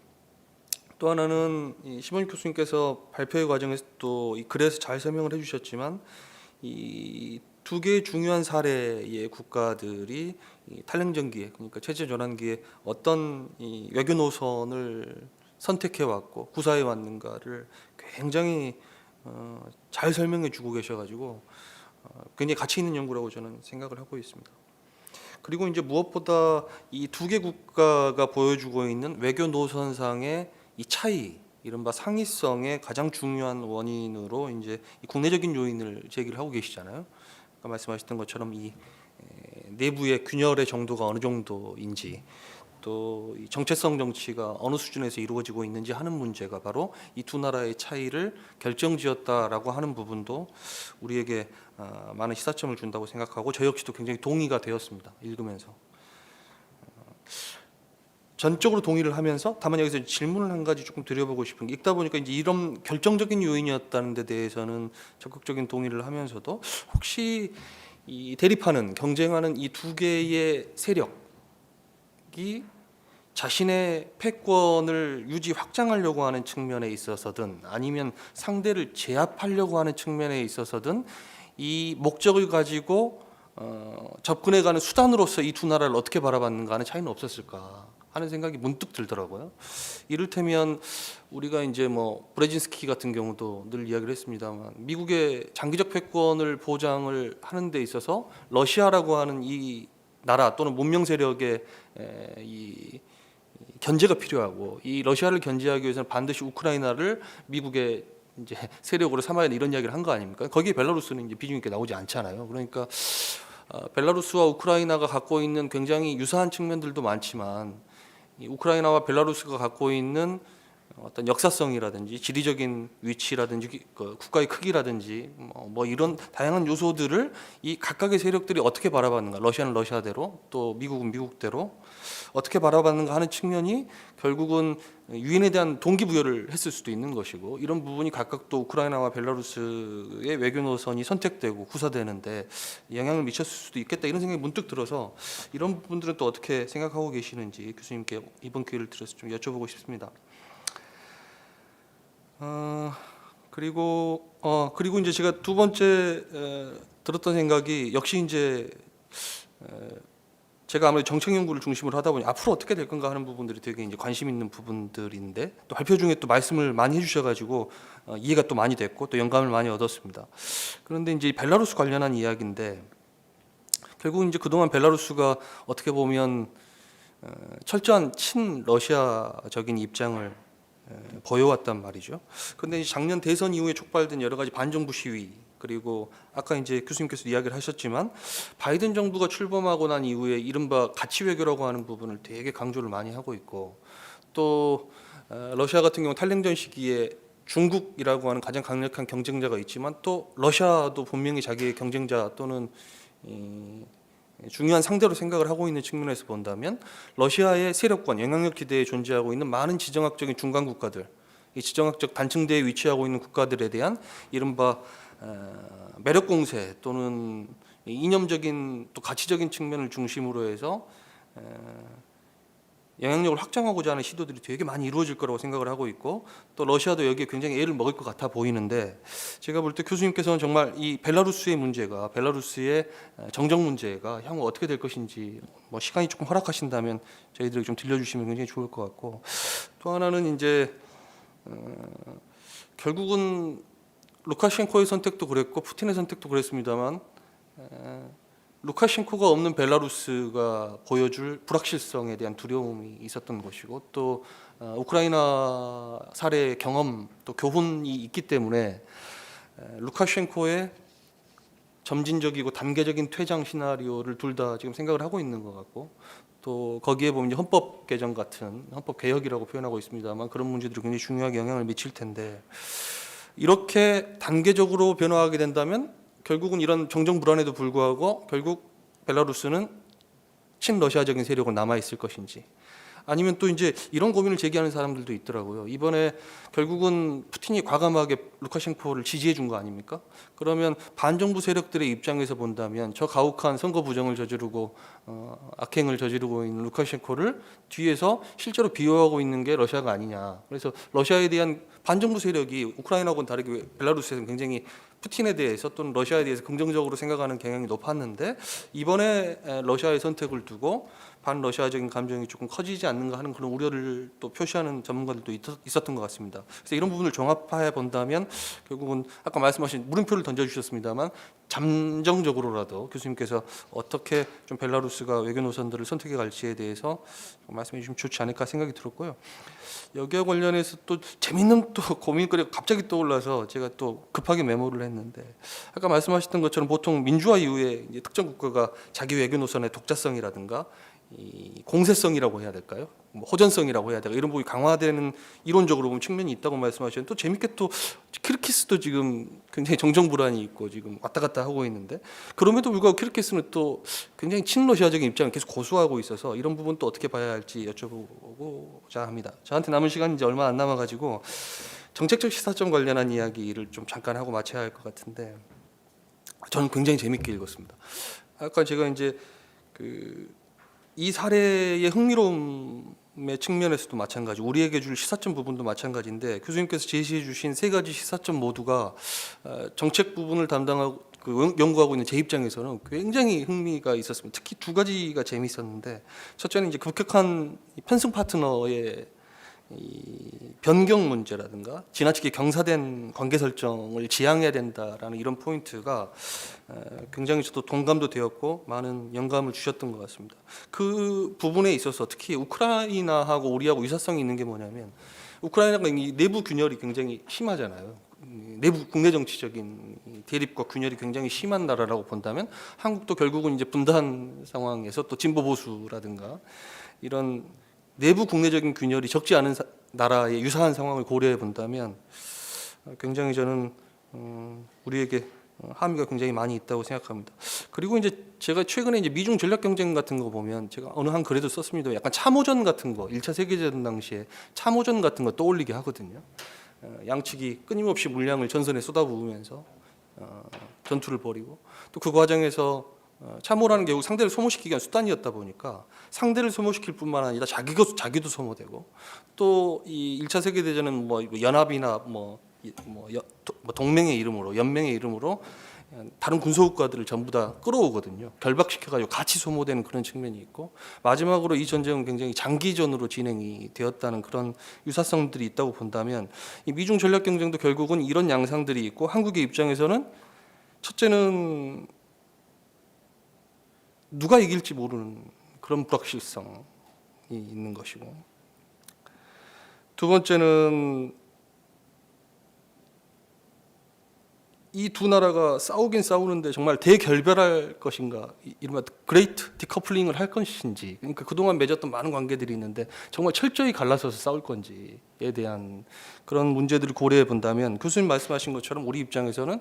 또 하나는 심원익 교수님께서 발표의 과정에서 또 이 글에서 잘 설명을 해주셨지만 이 두 개의 중요한 사례의 국가들이 이 탈냉전기에 그러니까 체제 전환기에 어떤 이 외교 노선을 선택해 왔고 구사해 왔는가를 굉장히 잘 설명해 주고 계셔가지고 굉장히 가치 있는 연구라고 저는 생각을 하고 있습니다. 그리고 이제 무엇보다 이 두 개 국가가 보여주고 있는 외교 노선상의 이 차이, 이른바 상이성의 가장 중요한 원인으로 이제 이 국내적인 요인을 제기를 하고 계시잖아요. 아까 말씀하셨던 것처럼 이 내부의 균열의 정도가 어느 정도인지 또 이 정체성 정치가 어느 수준에서 이루어지고 있는지 하는 문제가 바로 이 두 나라의 차이를 결정지었다라고 하는 부분도 우리에게 많은 시사점을 준다고 생각하고 저 역시도 굉장히 동의가 되었습니다. 읽으면서 전적으로 동의를 하면서 다만 여기서 질문을 한 가지 조금 드려보고 싶은 게 읽다 보니까 이제 이런 결정적인 요인이었다는 데 대해서는 적극적인 동의를 하면서도 혹시 이 대립하는 경쟁하는 이 두 개의 세력이 자신의 패권을 유지 확장하려고 하는 측면에 있어서든 아니면 상대를 제압하려고 하는 측면에 있어서든 이 목적을 가지고 접근해가는 수단으로서 이 두 나라를 어떻게 바라봤는가 하는 차이는 없었을까 하는 생각이 문득 들더라고요. 이를테면 우리가 이제 뭐 브레진스키 같은 경우도 늘 이야기를 했습니다만 미국의 장기적 패권을 보장을 하는 데 있어서 러시아라고 하는 이 나라 또는 문명 세력의 이 견제가 필요하고 이 러시아를 견제하기 위해서는 반드시 우크라이나를 미국의 이제 세력으로 삼아야 하는 이런 이야기를 한 거 아닙니까? 거기에 벨라루스는 이제 비중 있게 나오지 않잖아요. 그러니까 벨라루스와 우크라이나가 갖고 있는 굉장히 유사한 측면들도 많지만 이 우크라이나와 벨라루스가 갖고 있는 어떤 역사성이라든지 지리적인 위치라든지 국가의 크기라든지 뭐 이런 다양한 요소들을 이 각각의 세력들이 어떻게 바라봤는가, 러시아는 러시아대로 또 미국은 미국대로 어떻게 바라봤는가 하는 측면이 결국은 유엔에 대한 동기부여를 했을 수도 있는 것이고 이런 부분이 각각 또 우크라이나와 벨라루스의 외교 노선이 선택되고 구사되는데 영향을 미쳤을 수도 있겠다 이런 생각이 문득 들어서 이런 부분들은 또 어떻게 생각하고 계시는지 교수님께 이번 기회를 들어서 좀 여쭤보고 싶습니다. 그리고 이제 제가 두 번째 들었던 생각이 역시 이제 제가 아무래도 정책 연구를 중심으로 하다 보니 앞으로 어떻게 될 건가 하는 부분들이 되게 이제 관심 있는 부분들인데 또 발표 중에 또 말씀을 많이 해주셔가지고 이해가 또 많이 됐고 또 영감을 많이 얻었습니다. 그런데 이제 벨라루스 관련한 이야기인데 결국 이제 그동안 벨라루스가 어떻게 보면 철저한 친러시아적인 입장을 보여왔단 말이죠. 그런데 작년 대선 이후에 촉발된 여러 가지 반정부 시위 그리고 아까 이제 교수님께서 이야기를 하셨지만 바이든 정부가 출범하고 난 이후에 이른바 가치 외교라고 하는 부분을 되게 강조를 많이 하고 있고 또 러시아 같은 경우 탈냉전 시기에 중국이라고 하는 가장 강력한 경쟁자가 있지만 또 러시아도 분명히 자기의 경쟁자 또는 중요한 상대로 생각을 하고 있는 측면에서 본다면 러시아의 세력권, 영향력 지대에 존재하고 있는 많은 지정학적인 중간 국가들, 이 지정학적 단층대에 위치하고 있는 국가들에 대한 이른바 매력 공세 또는 이념적인 또 가치적인 측면을 중심으로 해서 영향력을 확장하고자 하는 시도들이 되게 많이 이루어질 거라고 생각을 하고 있고 또 러시아도 여기에 굉장히 애를 먹을 것 같아 보이는데 제가 볼 때 교수님께서는 정말 이 벨라루스의 문제가 벨라루스의 정정 문제가 향후 어떻게 될 것인지 뭐 시간이 조금 허락하신다면 저희들에게 좀 들려주시면 굉장히 좋을 것 같고 또 하나는 이제 결국은 루카셴코의 선택도 그랬고 푸틴의 선택도 그랬습니다만 루카셴코가 없는 벨라루스가 보여줄 불확실성에 대한 두려움이 있었던 것이고 또 우크라이나 사례 경험 또 교훈이 있기 때문에 루카셴코의 점진적이고 단계적인 퇴장 시나리오를 둘 다 지금 생각을 하고 있는 것 같고 또 거기에 보면 헌법 개정 같은 헌법 개혁이라고 표현하고 있습니다만 그런 문제들이 굉장히 중요하게 영향을 미칠 텐데 이렇게 단계적으로 변화하게 된다면 결국은 이런 정정 불안에도 불구하고 결국 벨라루스는 친러시아적인 세력으로 남아 있을 것인지 아니면 또 이제 이런 고민을 제기하는 사람들도 있더라고요. 이번에 결국은 푸틴이 과감하게 루카셴코를 지지해 준 거 아닙니까? 그러면 반정부 세력들의 입장에서 본다면 저 가혹한 선거 부정을 저지르고 악행을 저지르고 있는 루카셴코를 뒤에서 실제로 비호하고 있는 게 러시아가 아니냐. 그래서 러시아에 대한 반정부 세력이 우크라이나하고는 다르게 벨라루스에서는 굉장히 푸틴에 대해서 또는 러시아에 대해서 긍정적으로 생각하는 경향이 높았는데 이번에 러시아의 선택을 두고 반러시아적인 감정이 조금 커지지 않는가 하는 그런 우려를 또 표시하는 전문가들도 있었던 것 같습니다. 그래서 이런 부분을 종합해 본다면 결국은 아까 말씀하신 물음표를 던져주셨습니다만 잠정적으로라도 교수님께서 어떻게 좀 벨라루스가 외교 노선들을 선택해 갈지에 대해서 말씀해 주시면 좋지 않을까 생각이 들었고요. 여기와 관련해서 또 재밌는 또 고민거리가 갑자기 떠올라서 제가 또 급하게 메모를 했는데 아까 말씀하셨던 것처럼 보통 민주화 이후에 이제 특정 국가가 자기 외교 노선의 독자성이라든가 이 공세성이라고 해야 될까요? 뭐 호전성이라고 해야 될까? 이런 부분이 강화되는 이론적으로 보면 측면이 있다고 말씀하셨는데 또 재밌게 또 키르키스도 지금 굉장히 정정 불안이 있고 지금 왔다 갔다 하고 있는데 그럼에도 불구하고 키르키스는 또 굉장히 친러시아적인 입장을 계속 고수하고 있어서 이런 부분 또 어떻게 봐야 할지 여쭤보고자 합니다. 저한테 남은 시간이 이제 얼마 안 남아가지고 정책적 시사점 관련한 이야기를 좀 잠깐 하고 마쳐야 할 것 같은데 저는 굉장히 재밌게 읽었습니다. 아까 제가 이제 이 사례의 흥미로움의 측면에서도 마찬가지, 우리에게 줄 시사점 부분도 마찬가지인데 교수님께서 제시해 주신 세 가지 시사점 모두가 정책 부분을 담당하고 연구하고 있는 제 입장에서는 굉장히 흥미가 있었습니다. 특히 두 가지가 재미있었는데 첫째는 이제 급격한 편승 파트너의 이 변경 문제라든가 지나치게 경사된 관계 설정을 지향해야 된다라는 이런 포인트가 굉장히 저도 동감도 되었고 많은 영감을 주셨던 것 같습니다. 그 부분에 있어서 특히 우크라이나하고 우리하고 유사성이 있는 게 뭐냐면 우크라이나가 이 내부 균열이 굉장히 심하잖아요. 내부 국내 정치적인 대립과 균열이 굉장히 심한 나라라고 본다면 한국도 결국은 이제 분단 상황에서 또 진보 보수라든가 이런 내부 국내적인 균열이 적지 않은 나라의 유사한 상황을 고려해 본다면 굉장히 저는 우리에게 함의가 굉장히 많이 있다고 생각합니다. 그리고 이제 제가 최근에 이제 미중 전략 경쟁 같은 거 보면 제가 어느 한 글에도 썼습니다. 약간 참호전 같은 거, 1차 세계대전 당시에 참호전 같은 거 떠올리게 하거든요. 양측이 끊임없이 물량을 전선에 쏟아부으면서 전투를 벌이고 또 그 과정에서 참호라는 게 상대를 소모시키기 위한 수단이었다 보니까 상대를 소모시킬 뿐만 아니라 자기도 소모되고 또 이 1차 세계 대전은 뭐 연합이나 뭐 동맹의 이름으로 연맹의 이름으로 다른 군소국가들을 전부 다 끌어오거든요. 결박시켜가지고 같이 소모되는 그런 측면이 있고, 마지막으로 이 전쟁은 굉장히 장기전으로 진행이 되었다는 그런 유사성들이 있다고 본다면, 이 미중 전략 경쟁도 결국은 이런 양상들이 있고, 한국의 입장에서는 첫째는 누가 이길지 모르는 그런 불확실성이 있는 것이고, 두 번째는 이 두 나라가 싸우긴 싸우는데 정말 대결별할 것인가, 이른바 그레이트 디커플링을 할 것인지, 그러니까 그동안 맺었던 많은 관계들이 있는데 정말 철저히 갈라서서 싸울 건지에 대한 그런 문제들을 고려해 본다면, 교수님 말씀하신 것처럼 우리 입장에서는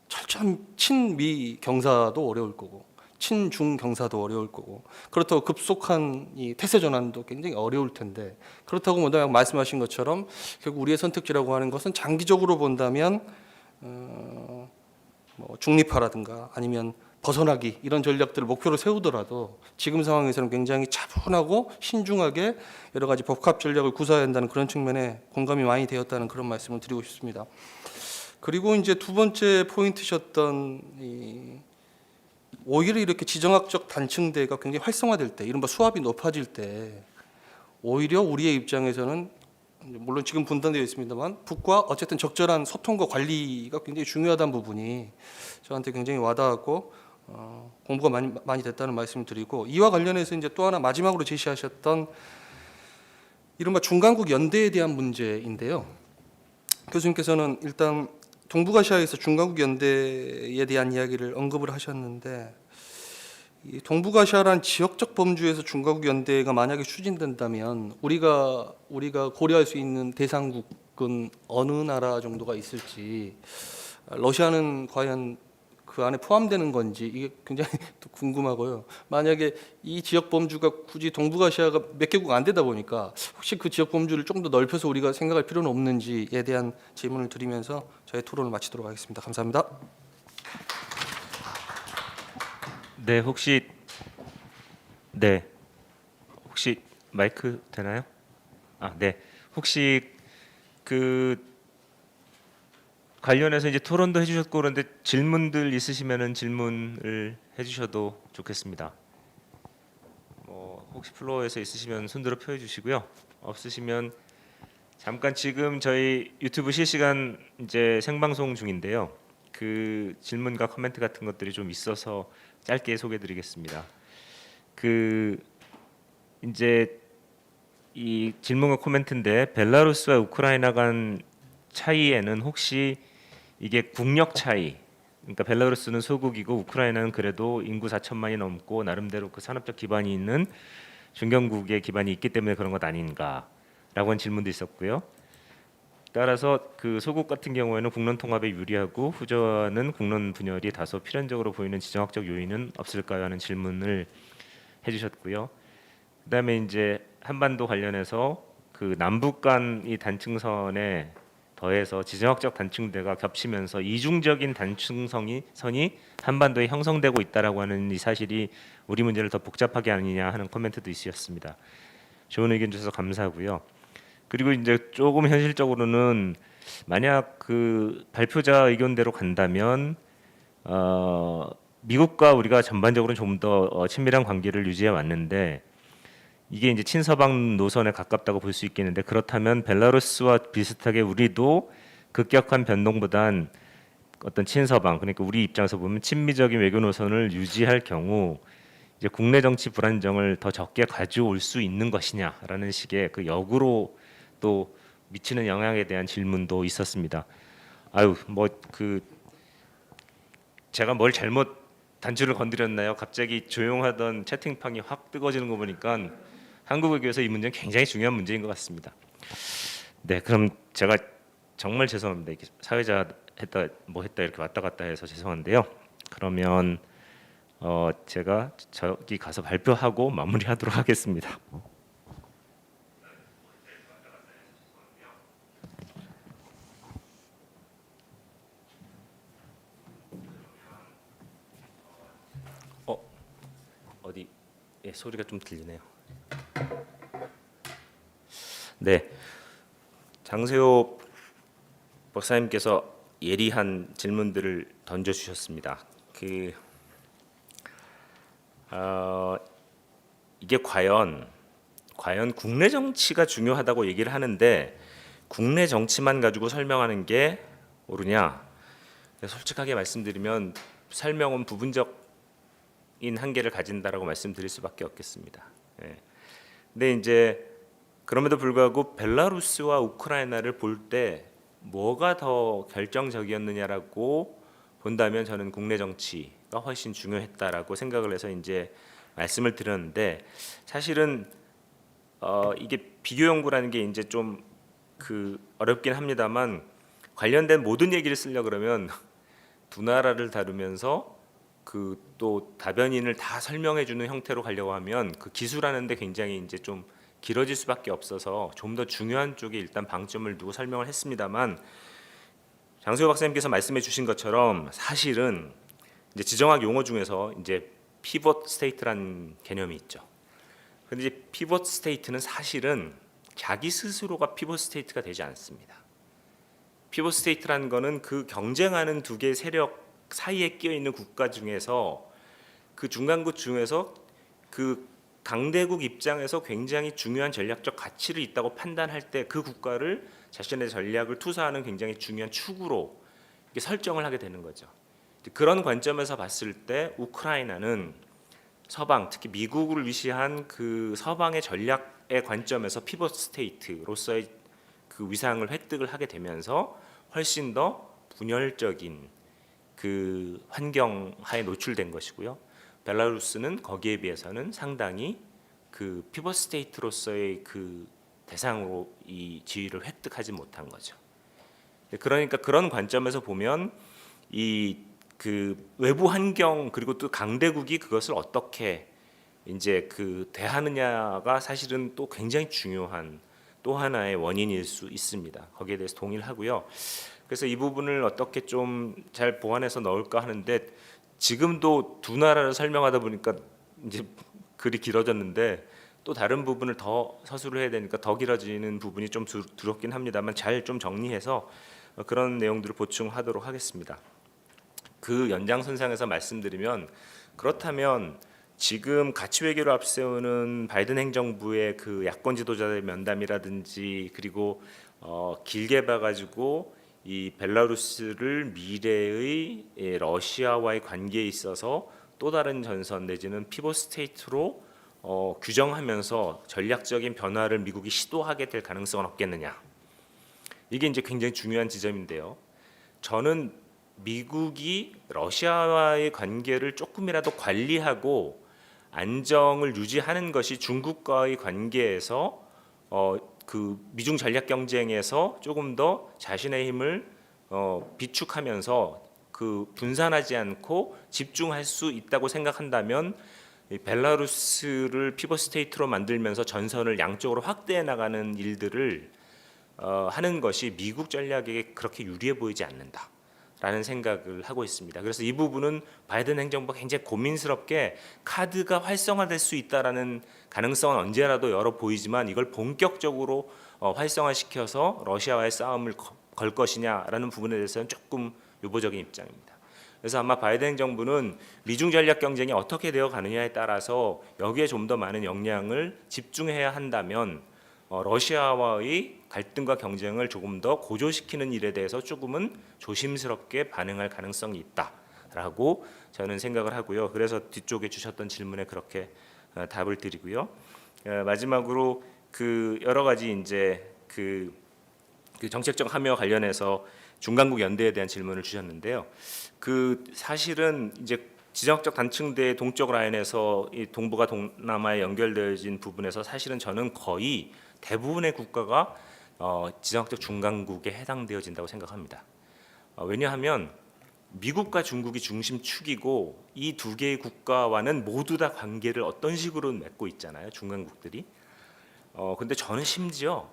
철저한 친미 경사도 어려울 거고, 친중 경사도 어려울 거고, 그렇다고 급속한 이 태세 전환도 굉장히 어려울 텐데, 그렇다고 뭐냐 말씀하신 것처럼 결국 우리의 선택지라고 하는 것은 장기적으로 본다면 뭐 중립화라든가 아니면 벗어나기, 이런 전략들을 목표로 세우더라도 지금 상황에서는 굉장히 차분하고 신중하게 여러 가지 복합 전략을 구사해야 한다는 그런 측면에 공감이 많이 되었다는 그런 말씀을 드리고 싶습니다. 그리고 이제 두 번째 포인트셨던 오히려 이렇게 지정학적 단층대가 굉장히 활성화될 때, 이른바 수합이 높아질 때 오히려 우리의 입장에서는, 물론 지금 분단되어 있습니다만, 북과 어쨌든 적절한 소통과 관리가 굉장히 중요하다는 부분이 저한테 굉장히 와닿았고 공부가 많이 됐다는 말씀을 드리고, 이와 관련해서 이제 또 하나 마지막으로 제시하셨던 이른바 중간국 연대에 대한 문제인데요. 교수님께서는 일단 동북아시아에서 중간국 연대에 대한 이야기를 언급을 하셨는데, 이 동북아시아란 지역적 범주에서 중간국 연대가 만약에 추진된다면 우리가 고려할 수 있는 대상국은 어느 나라 정도가 있을지, 러시아는 과연 그 안에 포함되는 건지 이게 굉장히 또 궁금하고요. 만약에 이 지역 범주가 굳이 동북아시아가 몇 개국 안 되다 보니까 혹시 그 지역 범주를 좀 더 넓혀서 우리가 생각할 필요는 없는지에 대한 질문을 드리면서 저의 토론을 마치도록 하겠습니다. 감사합니다. 네, 혹시 마이크 되나요? 네. 혹시 그 관련해서 이제 토론도 해주셨고 그런데 질문들 있으시면은 질문을 해주셔도 좋겠습니다. 혹시 플로어에서 있으시면 손들어 펴주시고요. 없으시면 잠깐, 지금 저희 유튜브 실시간 이제 생방송 중인데요. 그 질문과 코멘트 같은 것들이 좀 있어서 짧게 소개드리겠습니다. 이제 이 질문과 코멘트인데, 벨라루스와 우크라이나 간 차이에는 혹시 이게 국력 차이, 그러니까 벨라루스는 소국이고 우크라이나는 그래도 인구 4천만이 넘고 나름대로 그 산업적 기반이 있는 중견국의 기반이 있기 때문에 그런 것 아닌가라고 하는 질문도 있었고요. 따라서 그 소국 같은 경우에는 국론 통합에 유리하고 후저는 국론 분열이 다소 필연적으로 보이는 지정학적 요인은 없을까요? 하는 질문을 해주셨고요. 그다음에 이제 한반도 관련해서 그 남북 간 이 단층선에 더해서 지정학적 단층대가 겹치면서 이중적인 단층선이 한반도에 형성되고 있다라고 하는 이 사실이 우리 문제를 더 복잡하게 아니냐 하는 코멘트도 있으셨습니다. 좋은 의견 주셔서 감사하고요. 그리고 이제 조금 현실적으로는 만약 그 발표자 의견대로 간다면 미국과 우리가 전반적으로 좀 더 친밀한 관계를 유지해 왔는데, 이게 이제 친서방 노선에 가깝다고 볼 수 있겠는데, 그렇다면 벨라루스와 비슷하게 우리도 급격한 변동보단 어떤 친서방, 그러니까 우리 입장에서 보면 친미적인 외교 노선을 유지할 경우 이제 국내 정치 불안정을 더 적게 가져올 수 있는 것이냐라는 식의 그 역으로 또 미치는 영향에 대한 질문도 있었습니다. 제가 뭘 잘못 단추를 건드렸나요? 갑자기 조용하던 채팅방이 확 뜨거워지는 거 보니까 한국 외교에서 이 문제는 굉장히 중요한 문제인 것 같습니다. 네, 그럼 제가 정말 죄송합니다. 이렇게 사회자 했다 이렇게 왔다 갔다 해서 죄송한데요. 그러면 제가 저기 가서 발표하고 마무리하도록 하겠습니다. 어디? 예, 소리가 좀 들리네요. 네, 장세호 박사님께서 예리한 질문들을 던져주셨습니다. 이게 과연 국내 정치가 중요하다고 얘기를 하는데 국내 정치만 가지고 설명하는 게 옳으냐? 솔직하게 말씀드리면 설명은 부분적인 한계를 가진다라고 말씀드릴 수밖에 없겠습니다. 예. 근데 이제 그럼에도 불구하고 벨라루스와 우크라이나를 볼 때 뭐가 더 결정적이었느냐라고 본다면 저는 국내 정치가 훨씬 중요했다라고 생각을 해서 이제 말씀을 드렸는데 사실은 이게 비교 연구라는 게 이제 좀 어렵긴 합니다만 관련된 모든 얘기를 쓰려 그러면 두 나라를 다루면서 또 다변인을 다 설명해 주는 형태로 가려고 하면 기술하는데 굉장히 이제 좀 길어질 수밖에 없어서 좀 더 중요한 쪽에 일단 방점을 두고 설명을 했습니다만 장소호 박사님께서 말씀해 주신 것처럼 사실은 이제 지정학 용어 중에서 이제 피벗 스테이트라는 개념이 있죠. 근데 이제 피벗 스테이트는 사실은 자기 스스로가 피벗 스테이트가 되지 않습니다. 피벗 스테이트라는 거는 그 경쟁하는 두 개의 세력 사이에 끼어 있는 국가 중에서 그 중간국 중에서 그 강대국 입장에서 굉장히 중요한 전략적 가치를 있다고 판단할 때 그 국가를 자신의 전략을 투사하는 굉장히 중요한 축으로 이렇게 설정을 하게 되는 거죠. 그런 관점에서 봤을 때 우크라이나는 서방, 특히 미국을 위시한 그 서방의 전략의 관점에서 피벗 스테이트로서의 그 위상을 획득을 하게 되면서 훨씬 더 분열적인 그 환경하에 노출된 것이고요. 벨라루스는 거기에 비해서는 상당히 그 피벗 스테이트로서의 그 대상으로 이 지위를 획득하지 못한 거죠. 그러니까 그런 관점에서 보면 이 그 외부 환경 그리고 또 강대국이 그것을 어떻게 이제 대하느냐가 사실은 또 굉장히 중요한 또 하나의 원인일 수 있습니다. 거기에 대해서 동의를 하고요. 그래서 이 부분을 어떻게 좀 잘 보완해서 넣을까 하는데 지금도 두 나라를 설명하다 보니까 이제 글이 길어졌는데 또 다른 부분을 더 서술을 해야 되니까 더 길어지는 부분이 좀 두렵긴 합니다만 잘 좀 정리해서 그런 내용들을 보충하도록 하겠습니다. 그 연장선상에서 말씀드리면 그렇다면 지금 가치 외교를 앞세우는 바이든 행정부의 그 야권 지도자들 면담이라든지 그리고 길게 봐가지고 이 벨라루스를 미래의 러시아와의 관계에 있어서 또 다른 전선 내지는 피벗 스테이트로 규정하면서 전략적인 변화를 미국이 시도하게 될 가능성은 없겠느냐. 이게 이제 굉장히 중요한 지점인데요. 저는 미국이 러시아와의 관계를 조금이라도 관리하고 안정을 유지하는 것이 중국과의 관계에서 그 미중 전략 경쟁에서 조금 더 자신의 힘을 비축하면서 그 분산하지 않고 집중할 수 있다고 생각한다면 이 벨라루스를 피벗 스테이트로 만들면서 전선을 양쪽으로 확대해 나가는 일들을 하는 것이 미국 전략에 그렇게 유리해 보이지 않는다라는 생각을 하고 있습니다. 그래서 이 부분은 바이든 행정부가 굉장히 고민스럽게 카드가 활성화될 수 있다라는 가능성은 언제라도 열어 보이지만 이걸 본격적으로 활성화시켜서 러시아와의 싸움을 걸 것이냐라는 부분에 대해서는 조금 유보적인 입장입니다. 그래서 아마 바이든 행정부는 미중 전략 경쟁이 어떻게 되어 가느냐에 따라서 여기에 좀 더 많은 역량을 집중해야 한다면 러시아와의 갈등과 경쟁을 조금 더 고조시키는 일에 대해서 조금은 조심스럽게 반응할 가능성이 있다라고 저는 생각을 하고요. 그래서 뒤쪽에 주셨던 질문에 그렇게 답을 드리고요. 마지막으로 그 여러 가지 이제 그 정책적 함의와 관련해서 중간국 연대에 대한 질문을 주셨는데요. 그 사실은 이제 지정학적 단층대 동쪽 라인에서 이 동북아 동남아에 연결되어진 부분에서 사실은 저는 거의 대부분의 국가가 지정학적 중간국에 해당되어진다고 생각합니다. 왜냐하면 미국과 중국이 중심축이고 이 두 개의 국가와는 모두 다 관계를 어떤 식으로 맺고 있잖아요. 중간국들이. 근데 저는 심지어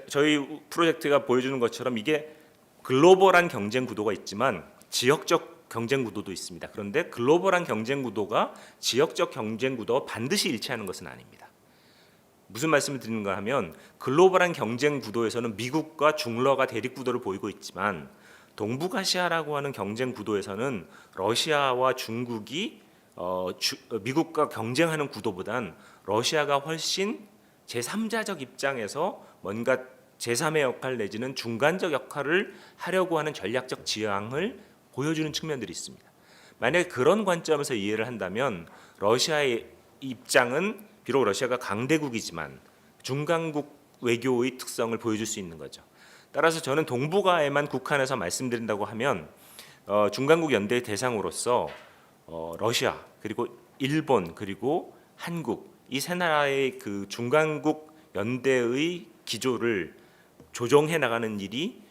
저희 프로젝트가 보여주는 것처럼 이게 글로벌한 경쟁 구도가 있지만 지역적 경쟁 구도도 있습니다. 그런데 글로벌한 경쟁 구도가 지역적 경쟁 구도와 반드시 일치하는 것은 아닙니다. 무슨 말씀을 드리는가 하면 글로벌한 경쟁 구도에서는 미국과 중러가 대립 구도를 보이고 있지만 동북아시아라고 하는 경쟁 구도에서는 러시아와 중국이 미국과 경쟁하는 구도보단 러시아가 훨씬 제3자적 입장에서 뭔가 제3의 역할 내지는 중간적 역할을 하려고 하는 전략적 지향을 보여주는 측면들이 있습니다. 만약에 그런 관점에서 이해를 한다면 러시아의 입장은 비록 러시아가 강대국이지만 중간국 외교의 특성을 보여줄 수 있는 거죠. 따라서 저는 동북아에만 국한해서 말씀드린다고 하면 중간국 연대의 대상으로서 러시아 그리고 일본 그리고 한국 이 세 나라의 그 중간국 연대의 기조를 조정해 나가는 일이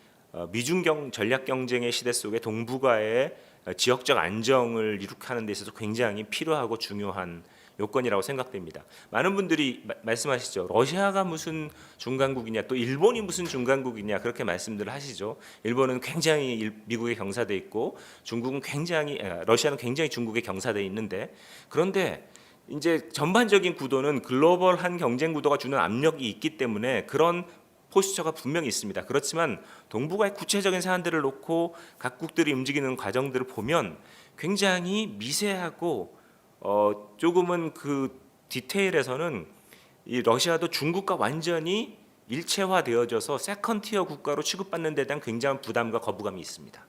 미중 전략 경쟁의 시대 속에 동북아의 지역적 안정을 이룩하는 데 있어서 굉장히 필요하고 중요한 요건이라고 생각됩니다. 많은 분들이 말씀하시죠. 러시아가 무슨 중간국이냐, 또 일본이 무슨 중간국이냐 그렇게 말씀들을 하시죠. 일본은 굉장히 미국에 경사돼 있고 러시아는 굉장히 중국에 경사돼 있는데 그런데 이제 전반적인 구도는 글로벌한 경쟁 구도가 주는 압력이 있기 때문에 그런 포스처가 분명히 있습니다. 그렇지만 동북아의 구체적인 사안들을 놓고 각국들이 움직이는 과정들을 보면 굉장히 미세하고 조금은 그 디테일에서는 이 러시아도 중국과 완전히 일체화되어져서 세컨티어 국가로 취급받는 데 대한 굉장한 부담과 거부감이 있습니다.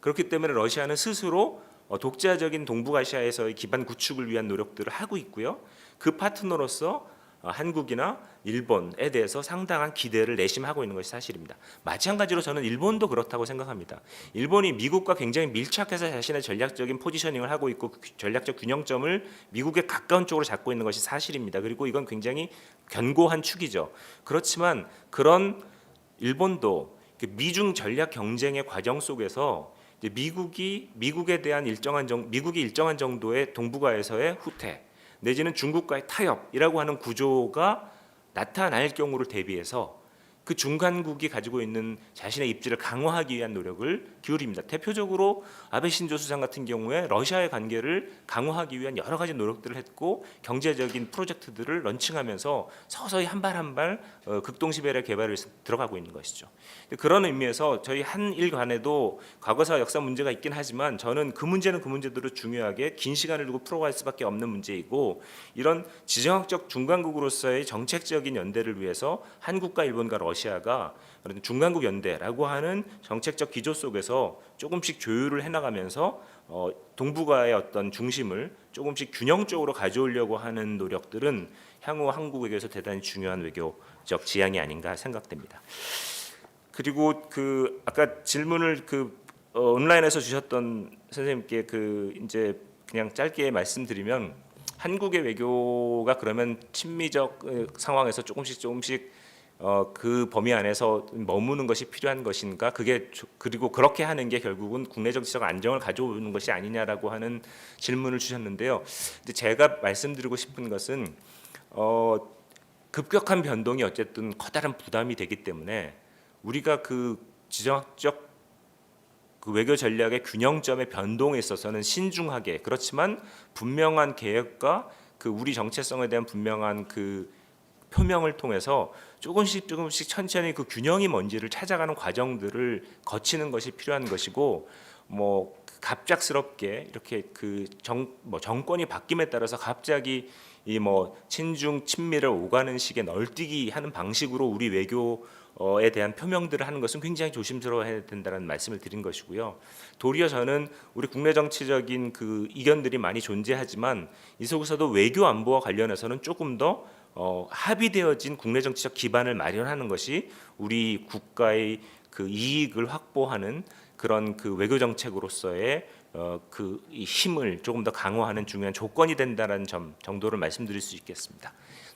그렇기 때문에 러시아는 스스로 독자적인 동북아시아에서의 기반 구축을 위한 노력들을 하고 있고요. 그 파트너로서 한국이나 일본에 대해서 상당한 기대를 내심하고 있는 것이 사실입니다. 마찬가지로 저는 일본도 그렇다고 생각합니다. 일본이 미국과 굉장히 밀착해서 자신의 전략적인 포지셔닝을 하고 있고 전략적 균형점을 미국에 가까운 쪽으로 잡고 있는 것이 사실입니다. 그리고 이건 굉장히 견고한 축이죠. 그렇지만 그런 일본도 미중 전략 경쟁의 과정 속에서 미국이 일정한 정도의 동북아에서의 후퇴 내지는 중국과의 타협이라고 하는 구조가 나타날 경우를 대비해서 그 중간국이 가지고 있는 자신의 입지를 강화하기 위한 노력을 기울입니다. 대표적으로 아베 신조 수상 같은 경우에 러시아의 관계를 강화하기 위한 여러 가지 노력들을 했고 경제적인 프로젝트들을 런칭하면서 서서히 한 발 한 발 극동시베리아 개발을 들어가고 있는 것이죠. 그런 의미에서 저희 한일 간에도 과거사 역사 문제가 있긴 하지만 저는 그 문제는 그 문제대로 중요하게 긴 시간을 두고 풀어갈 수밖에 없는 문제이고 이런 지정학적 중간국으로서의 정책적인 연대를 위해서 한국과 일본과 러시아가 그런 중간국 연대라고 하는 정책적 기조 속에서 조금씩 조율을 해나가면서 동북아의 어떤 중심을 조금씩 균형적으로 가져오려고 하는 노력들은 향후 한국에게서 대단히 중요한 외교적 지향이 아닌가 생각됩니다. 그리고 그 아까 질문을 온라인에서 주셨던 선생님께 이제 그냥 짧게 말씀드리면 한국의 외교가 그러면 친미적 상황에서 조금씩 그 범위 안에서 머무는 것이 필요한 것인가? 그리고 그렇게 하는 게 결국은 국내 정치적 안정을 가져오는 것이 아니냐라고 하는 질문을 주셨는데요. 근데 제가 말씀드리고 싶은 것은 급격한 변동이 어쨌든 커다란 부담이 되기 때문에 우리가 그 지정학적 그 외교 전략의 균형점의 변동에 있어서는 신중하게 그렇지만 분명한 계획과 그 우리 정체성에 대한 분명한 그 표명을 통해서 조금씩 천천히 그 균형이 뭔지를 찾아가는 과정들을 거치는 것이 필요한 것이고 갑작스럽게 이렇게 정권이 바뀜에 따라서 갑자기 이 친중 친미를 오가는 식의 널뛰기 하는 방식으로 우리 외교에 대한 표명들을 하는 것은 굉장히 조심스러워야 된다는 말씀을 드린 것이고요. 도리어 저는 우리 국내 정치적인 그 이견들이 많이 존재하지만 이 속에서도 외교 안보와 관련해서는 조금 더 합의되어진 국내 정치적 기반을 마련하는 것이 우리 국가의 그 이익을 확보하는 그런 그 외교 정책으로서의 이 힘을 조금 더 강화하는 중요한 조건이 된다는 점 정도를 말씀드릴 수 있겠습니다.